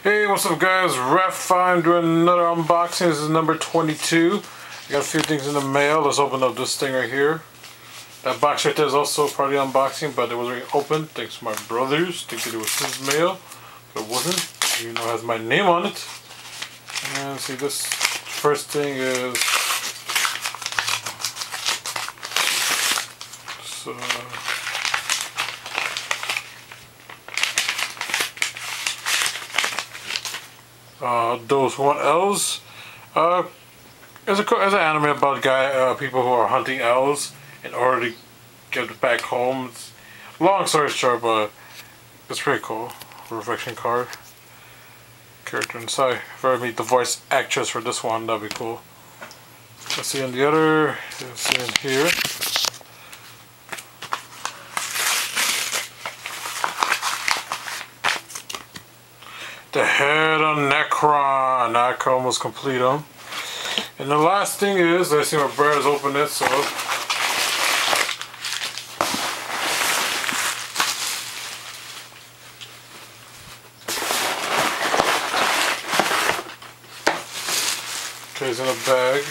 Hey, what's up guys? Ref5 doing another unboxing. This is number 22. I got a few things in the mail. Let's open up this thing right here. That box right there is also part of the unboxing, but it was already open. Thanks to my brothers. Thinking it was his mail, but it wasn't. Even though it has my name on it. And see, this first thing is those 1Ls. It's an anime about people who are hunting owls in order to get it back home. It's long story short, but it's pretty cool. Reflection card. Character inside. If I meet the voice actress for this one, that'd be cool. Let's see on the other. Let's see in here. The head of Necron. I almost complete them. And the last thing is, let's see my brothers open it, so. Okay, it's in a bag.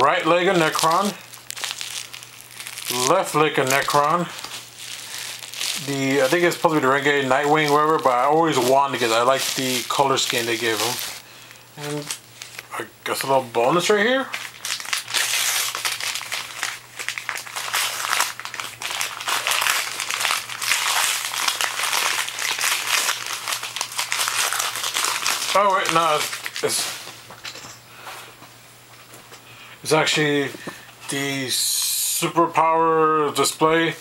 Right leg of Necron, left leg of Necron. I think it's supposed to be the Renegade Nightwing, whatever, but I always wanted to get that. I like the color scheme they gave him. And I guess a little bonus right here. Oh wait, no, it's actually the superpower display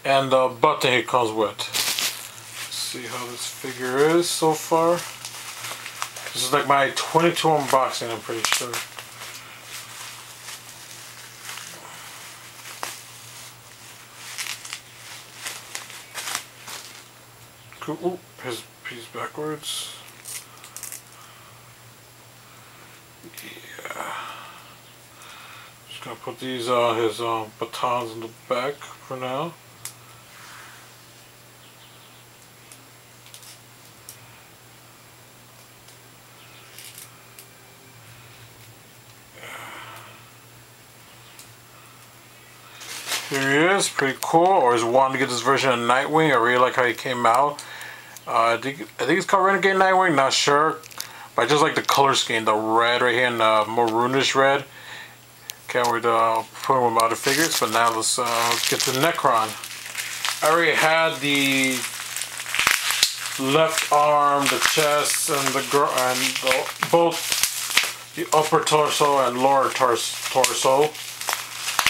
and the button it comes with. Let's see how this figure is so far. This is like my 22 unboxing, I'm pretty sure. Cool. Ooh, his piece backwards. Yeah. Just gonna put these his batons in the back for now. Here he is, pretty cool. Always wanted to get this version of Nightwing. I really like how he came out. I think it's called Renegade Nightwing, not sure. But I just like the color scheme, the red right here and the maroonish red. Can't wait to put them with my other figures, but now let's get to Necron. I already had the left arm, the chest, and both the upper torso and lower torso.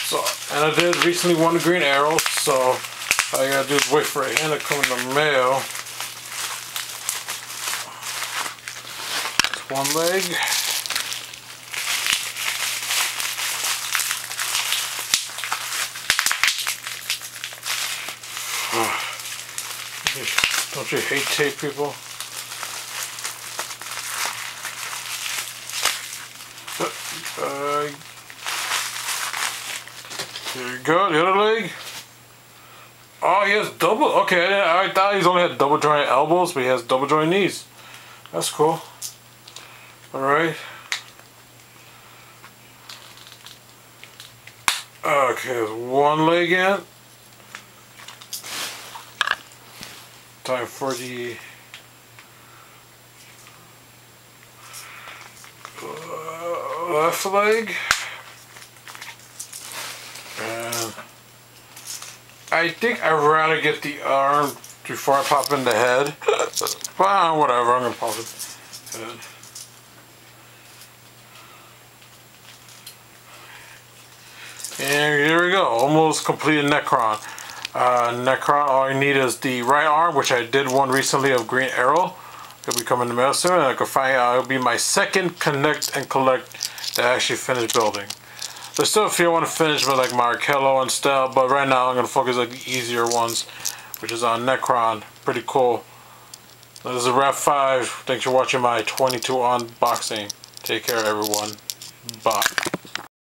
So, and I did recently want a Green Arrow, so all I gotta do is wait for it to come in the mail. One leg. Don't you hate tape, people? There you go, the other leg. Oh, he has double. Okay, I thought he's only had double jointed elbows, but he has double jointed knees. That's cool. Alright. Okay, there's one leg in. Time for the left leg. And I think I'd rather get the arm before I pop in the head. But whatever, I'm gonna pop it head. And here we go, almost completed Necron. Necron, all I need is the right arm, which I did one recently of Green Arrow. It'll be coming in the mail soon, and I can find out it'll be my second connect and collect that I actually finished building. There's still a few I want to finish with, like Markello and stuff, but right now I'm going to focus on the easier ones, which is on Necron. Pretty cool. This is Ref5. Thanks for watching my 22 unboxing. Take care, everyone. Bye.